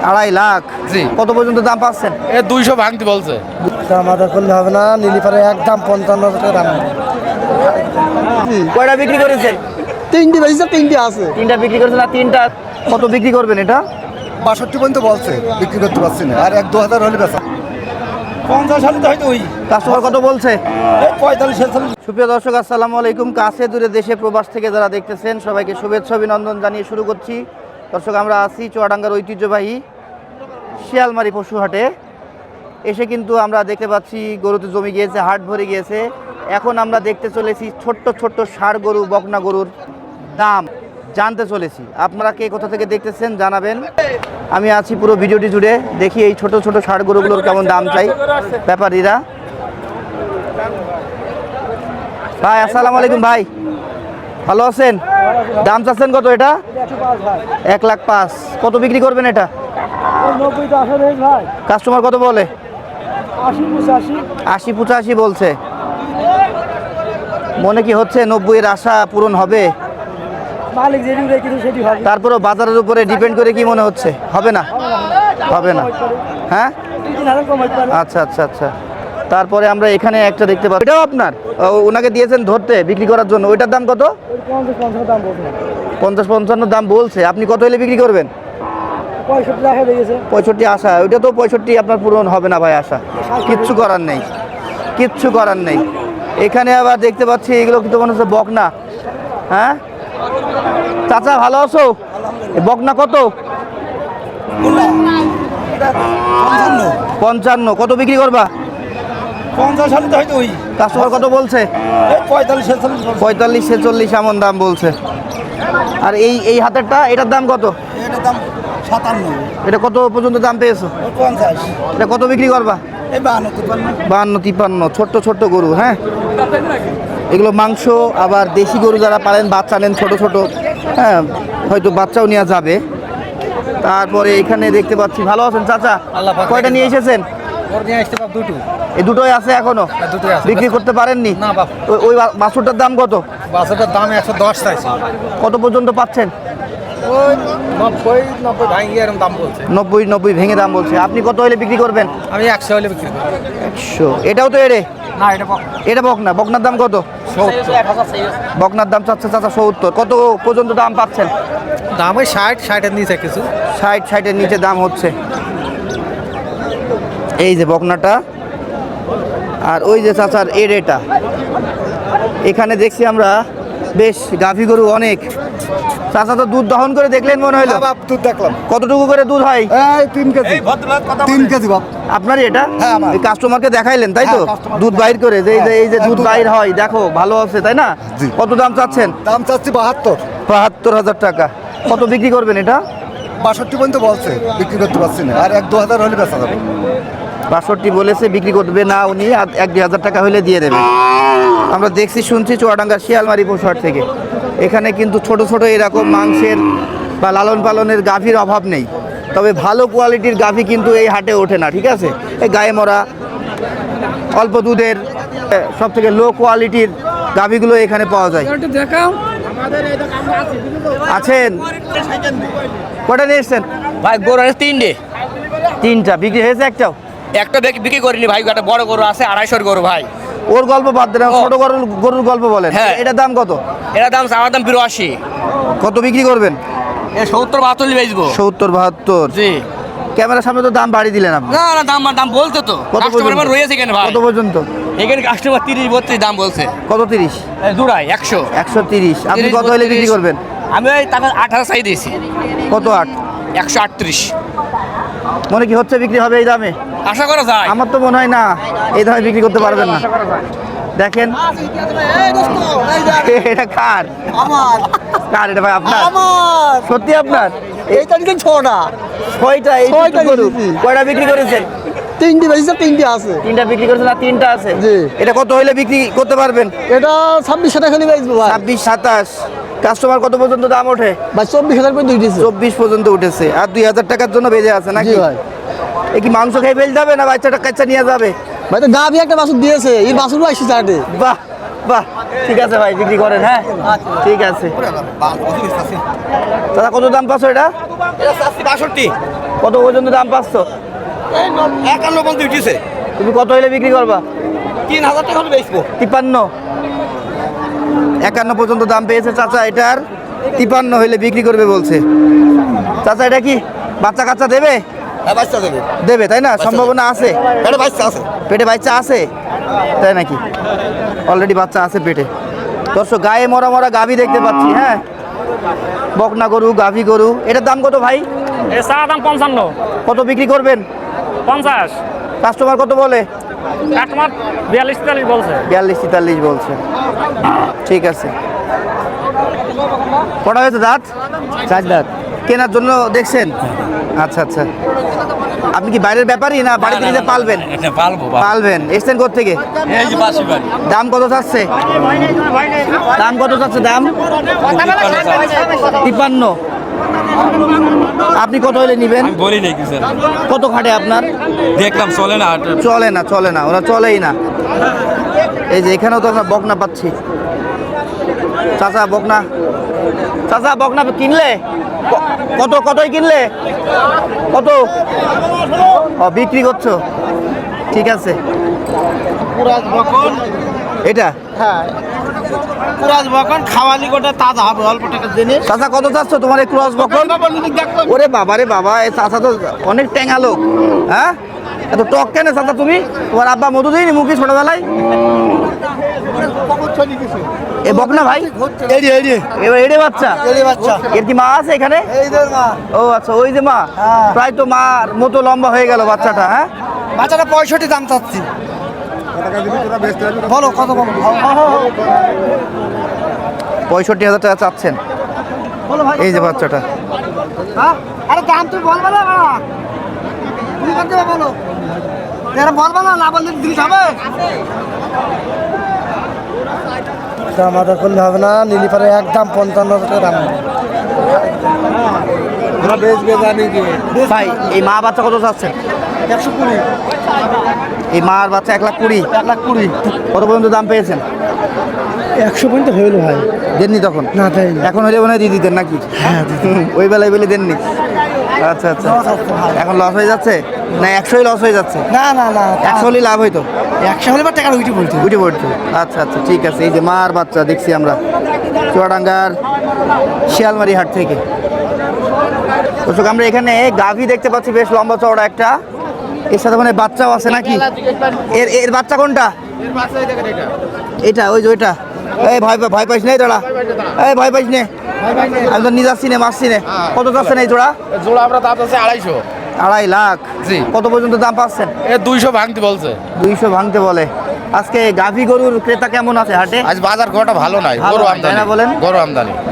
2.5 লাখ। জি। কত পর্যন্ত দাম পাচ্ছেন? 200 ভাঙতে বলছে। দাম আদা করলে হবে না, নিলি পারে একদম 55,000 টাকা দাম। কয়টা বিক্রি করেছেন? 3টি বেশি, 3টি আছে। 3টা বিক্রি করেছেন আর 3টা কত বিক্রি করবেন এটা? 62 পর্যন্ত বলছে, বিক্রি করতে পারছি না। আর 1-2 হলে বেচা। 50 হলে তো হয়তো ওই কাস্টমার কত বলছে? 45-46। সুপ্রিয় দর্শক, আসসালামু আলাইকুম। কাছে দূরে দেশে প্রবাস থেকে যারা দেখতেছেন সবাইকে শুভেচ্ছা অভিনন্দন জানিয়ে শুরু করছি। দর্শক, আমরা আছি চুয়াডাঙ্গার ঐতিহ্যবাহী শিয়ালমারি পশু হাটে। এসে কিন্তু আমরা দেখতে পাচ্ছি গরুতে জমি গিয়েছে, হাট ভরে গিয়েছে। এখন আমরা দেখতে চলেছি ছোট্ট ছোট্ট ষাঁড় গরু, বকনা গরুর দাম জানতে চলেছি। আপনারা কে কোথা থেকে দেখতেছেন জানাবেন। আমি আছি পুরো ভিডিওটি জুড়ে, দেখি এই ছোট ছোট ষাঁড় গরুগুলোর কেমন দাম চাই ব্যাপারীরা। ভাই আসসালামু আলাইকুম। ভাই ভালো আছেন? দাম চাচ্ছেন কত এটা? 1,05,000। কত বিক্রি করবেন এটা? 90টা আসলে ভাই কাস্টমার কত বলে? 80-85। 80-85 বলছে। মনে কি হচ্ছে 90-এর আশা পূরণ হবে? মালিক যেটি রেখেছে সেটি হবে। তারপরেও বাজারের উপরে ডিপেন্ড করে কি মনে হচ্ছে হবে না? হবে না, হ্যাঁ। 3,000 কম হতে পারে। আচ্ছা আচ্ছা আচ্ছা। তারপরে আমরা এখানে একটা দেখতে পাবো, এটাও আপনার? ওনাকে দিয়েছেন ধরতে বিক্রি করার জন্য। ওইটার দাম কত? 50-55 দাম বলছে। 50-55 দাম বলছে। আপনি কত হলে বিক্রি করবেন? 65 টাকা লেগেছে। 65 আশা। ওইটা তো 65 আপনার পূরণ হবে না ভাই, আশা কিচ্ছু করার নেই, কিচ্ছু করার নেই। এখানে আবার দেখতে পাচ্ছি এগুলো কিন্তু মনে হচ্ছে বকনা। হ্যাঁ চাচা ভালো আছো? বকনা কত? 55। কত বিক্রি করবা? 50 হলে তো হয়তো ওই কাস্টমার কত বলছে? 45-46। 45-46 এমন দাম বলছে। আর এই হাতেরটা, এটার দাম কত? এটার দাম 57। এটা কত পর্যন্ত দাম পেয়েছো? 50। এটা কত বিক্রি করবা? এই 52-53। 52-53। ছোট্ট ছোট্ট গরু, হ্যাঁ। এগুলো মাংস। আবার দেশি গরু যারা পালেন, বাচ্চা নেন ছোট ছোট, হ্যাঁ, হয়তো বাচ্চাও নেওয়া যাবে। তারপরে এখানে দেখতে পাচ্ছি, ভালো আছেন চাচা? কয়টা নিয়ে এসেছেন? এই দুটোই আছে এখনো? বিক্রি করতে পারেননি? না বাপ। ওই বাছুরটার দাম কত? বাসটার দাম 110 চাইছে। কত পর্যন্ত পাচ্ছেন? ওই 90 ভাঙিয়ে এরকম দাম বলছে। 90 ভেঙে দাম বলছে। আপনি কত হলে বিক্রি করবেন? আমি 100 হলে বিক্রি করব। 100। এটাও তো এড়ে? না এটা এটা বকনা। বকনার দাম কত? 70। বকনার দাম চাচ্ছে চাচা 70। কত পর্যন্ত দাম পাচ্ছেন? দাম ওই 60-60 এর নিচে কিছু। 60-60 এর নিচে দাম হচ্ছে। এই যে বকনাটা, আর ওই যে চাচার এড়েটা। এখানে দেখছি আমরা বেশ গাভী গরু অনেক। চাচা তো দুধ দহন করে দেখলেন মনে হলো। বাপ দুধ দেখলাম। কতটুকু করে দুধ হয়? এই 3 কেজি। 3 কেজি বাপ। আপনারই এটা? হ্যাঁ, আমার। এই কাস্টমারকে দেখাইলেন তাই তো? হ্যাঁ, কাস্টমারকে দুধ বাইর করে যে এই যে হ্যাঁ, দুধ দুধ বাইর হয়, দেখো ভালো আছে তাই না? জি। কত দাম চাচ্ছেন? দাম চাচ্ছি 72। 72,000 টাকা। কত বিক্রি করবেন এটা? 62 পর্যন্ত বলছে, বিক্রি করতে পারছি না। আর 1-2 হলে বেচা যাবে। 62 বলেছে, বিক্রি করবে না উনি। 1-2 টাকা হলে দিয়ে দেবে। আমরা দেখছি শুনছি চুয়াডাঙ্গার শিয়ালমারি পশুহাট থেকে। এখানে কিন্তু ছোট ছোট এরকম মাংসের বা লালন পালনের গাভীর অভাব নেই। তবে ভালো কোয়ালিটির গাভী কিন্তু এই হাটে ওঠে না, ঠিক আছে? এই গায়ে মরা অল্প দুধের সব থেকে লো কোয়ালিটির গাভীগুলো এখানে পাওয়া যায়। আছেন? কটা নিয়ে এসছেন ভাই গরু আছে 3টে। 3টা বিক্রি হয়েছে? একটাও? একটা বিক্রি করিনি ভাই, একটা বড় গরু আছে 250 গরু ভাই। ওর গল্প বাদ দেন, ছোট গরুর গল্প বলেন। হ্যাঁ। এটার দাম কত? এটার দাম চাওয়ার দাম 82। কত বিক্রি করবেন? এ 70-72 বেচবো। 70-72। জি। ক্যামেরার সামনে তো দাম বাড়িয়ে দিলেন আপনি। না না দাম বলতে তো কত কাস্টমার পর্যন্ত? রয়েছে কেন ভাই? কত পর্যন্ত? এখানে কাস্টমার 30-32 দাম বলছে। কত? 30? জোড়ায় 100। 130। আপনি কত হলে বিক্রি করবেন? আমি ওই টাকা 18 চাই দিয়েছি। কত? 8? 138 মনে কি হচ্ছে বিক্রি হবে এই দামে? আশা করা যায়। আমার তো মনে হয় না এই দামে বিক্রি করতে পারবেন না। দেখেন এটা কার? আমার কার এটা ভাই? আপনার? আমার সত্যি আপনার? এই তারিখে 6টা। 6টা? এই 6টা গরু নিয়েছি। কয়টা বিক্রি করেছেন? 3টি বেশি, 3টি আছে। 3টা বিক্রি করেছেন আর 3টা আছে? জি। এটা কত হলে বিক্রি করতে পারবেন? এটা 26 টাকা হলে বেচবো ভাই। 26-27। কাস্টমার কত পর্যন্ত দাম ওঠে? ভাই 24,000 করে দুইটিছে। 24 পর্যন্ত উঠেছে। আর 2,000 টাকার জন্য বেজে আছে নাকি? জি ভাই। এ কি মাংস খেয়ে ফেল যাবে না বাচ্চাটা কাচ্চা নিয়ে যাবে? ভাই তো গাভী একটা বাছুর দিয়েছে, এই বাছুরও আসছে চাটে। বাহ বাহ, ঠিক আছে ভাই, বিক্রি করেন। হ্যাঁ ঠিক আছে। দাদা কত দাম পাচ্ছ এটা? 62। কত পর্যন্ত দাম পাচ্ছ? 51 পর্যন্ত উঠেছে। তুমি কত হলে বিক্রি করবা? 3000 টাকা হলে বেচবো। 53, 51 পর্যন্ত দাম পেয়েছে চাচা। এটার 53 হইলে বিক্রি করবে বলছে চাচা। এটা কি বাচ্চা কাচ্চা দেবে? হ্যাঁ, বাচ্চা দেবে। দেবে তাই না? সম্ভাবনা আছে? এটা বাচ্চা আছে। পেটে বাচ্চা আছে তাই নাকি? অলরেডি বাচ্চা আছে পেটে। দর্শক গায়ে মরা মরা গাভী দেখতে পাচ্ছি। হ্যাঁ, বকনা গরু, গাভী গরু। এটার দাম কত ভাই? এ চা দাম 55, কত বিক্রি করবেন? 50। কাস্টমার কত বলে? কাস্টমার 42-43 বলছে। 42-43 বলছে। ঠিক আছে। কটা হয়েছে দাঁত? 4 দাঁত। কেনার জন্য দেখছেন? আচ্ছা আচ্ছা। আপনি কি বাইরের ব্যাপারই না বাড়িতে নিজে পালবেন? পালবেন। এসছেন কোথেকে? দাম কত চাচ্ছে? দাম কত চাচ্ছে? দাম 53। আপনি কত হলে নিবেন? বলি নাকি স্যার, কত খাটে আপনার? দেখলাম চলে না। চলে না, ওরা চলেই না। এই যে এখানেও তো আমরা বকনা পাচ্ছি। চাচা বকনা কিনলে কতই কিনলে? কত? ও, বিক্রি করছো? ঠিক আছে। এটা কুরাজ বকন খাওয়ালি গোটা তাজা হবে, অল্প টাকা জিনিস। চাচা কত চাচ্ছ তোমার এই ক্রস বকন? ওরে বাবা রে বাবা, এই চাচা তো অনেক ট্যাঙা লোক। হ্যাঁ, এত টক কেন চাচা তুমি? তোমার আব্বা মধু দিইনি মুখে ছোটবেলায়? এ বকনা ভাই? এবার এড়ে বাচ্চা? এর কি মা আছে এখানে? ও আচ্ছা, ওই যে মা। প্রায় তো মার মতো লম্বা হয়ে গেল বাচ্চাটা। হ্যাঁ, বাচ্চাটা 65 দাম চাচ্ছি। বলো কত? 65,000 টাকা চাচ্ছেন। এই যে বাচ্চাটা। আরে দাম তুই বলবে না, তুমি কত দেবে বলো? এরা বলবে না বললে জিনিস হবে। আমাদের করলে হবে না, নিলি পারে একদম 55,000 টাকা দাম। ভাই এই মা বাচ্চা কত চাচ্ছেন? 120। এই মার বাচ্চা 1,20,000। 120। কত পর্যন্ত দাম পেয়েছেন? 100 পর্যন্ত হইলো ভাই। দেননি তখন? না দেয়নি। এখন হলে মনে হয় দিয়ে দিতেন নাকি? হ্যাঁ, ওই বেলায় বলে দেননি। আচ্ছা আচ্ছা। এখন লস হয়ে যাচ্ছে না? 100 লস হয়ে যাচ্ছে? না 100 হলেই লাভ হইতো। 100 হলে টাকা উঠে পড়ছে। উঠে পড়তো। আচ্ছা আচ্ছা, ঠিক আছে। এই যে মার বাচ্চা দেখছি আমরা চুয়াডাঙ্গার শিয়ালমারি হাট থেকে। দর্শক আমরা এখানে গাভী দেখতে পাচ্ছি, বেশ লম্বা চওড়া একটা। এর সাথে মানে বাচ্চাও আছে নাকি? এর বাচ্চা কোনটা? এটা ওই যে ওইটা। এই ভয় পাইস নেই তোরা? এই ভয় পাইস নে, আমি তো নিজে আসছি নে, মারছি নে। কত চাচ্ছেন এই জোড়া? জোড়া আমরা দাম আছে 250। 2.5 লাখ। জি। কত পর্যন্ত দাম পাচ্ছেন? 200 ভাঙতে বলছে। 200 ভাঙতে বলে। আজকে গাভী গরুর ক্রেতা কেমন আছে হাটে? আজ বাজার ঘটা ভালো নাই, ভালো গরু নাই, আমদানি। তাই না বলেন?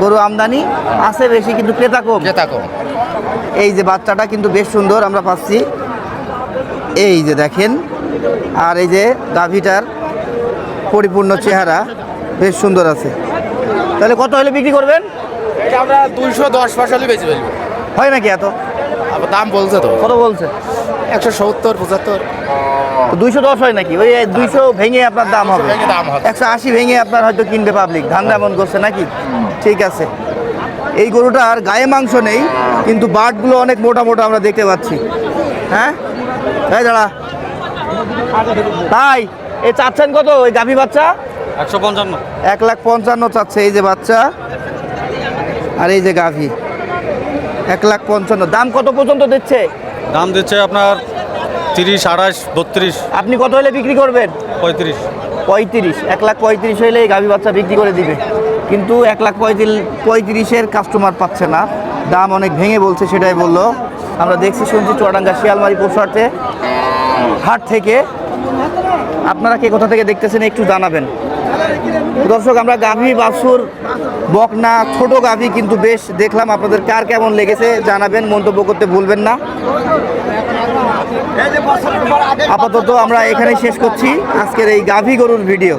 গরু আমদানি আছে বেশি, কিন্তু ক্রেতা কম। ক্রেতা কম। এই যে বাচ্চাটা কিন্তু বেশ সুন্দর আমরা পাচ্ছি। এই যে দেখেন, আর এই যে গাভীটার পরিপূর্ণ চেহারা বেশ সুন্দর আছে। তাহলে কত হলে বিক্রি করবেন? এটা আমরা 210 ফসলি বেচে ফেলবো। হয় নাকি এত? আবার দাম বলছে তো কত বলছে? 170 75। 210 হয় নাকি? ওই 200 ভেঙে আপনার দাম হবে। ভেঙে দাম হবে। 180 ভেঙে আপনার হয়তো কিনবে পাবলিক। ধান্দা এমন করছে নাকি? ঠিক আছে। এই গরুটার গায়ে মাংস নেই, কিন্তু বাটগুলো অনেক মোটা মোটা আমরা দেখতে পাচ্ছি। হ্যাঁ, এই দাঁড়া ভাই, এই চাচ্ছেন কত ওই গাভী বাচ্চা? 155। 1,55,000 চাচ্ছে এই যে বাচ্চা, আর এই যে গাভী 1,55,000। দাম কত পর্যন্ত দিচ্ছে? দাম দিচ্ছে আপনার 30, 28, 32, আপনি কত হলে বিক্রি করবেন? 35। 35। 1,35,000 হলে এই গাভী বাচ্চা বিক্রি করে দিবে, কিন্তু 1,35,000 কাস্টমার পাচ্ছে না। দাম অনেক ভেঙে বলছে, সেটাই বললো। আমরা দেখছি শুনছি চুয়াডাঙ্গা শিয়ালমারি পশুহাটে হাট থেকে। আপনারা কে কোথা থেকে দেখতেছেন একটু জানাবেন। দর্শক আমরা গাভী, বাছুর, বকনা, ছোট গাভী কিন্তু বেশ দেখলাম। আপনাদের কার কেমন লেগেছে জানাবেন, মন্তব্য করতে ভুলবেন না। আপাতত আমরা এখানেই শেষ করছি আজকের এই গাভী গরুর ভিডিও।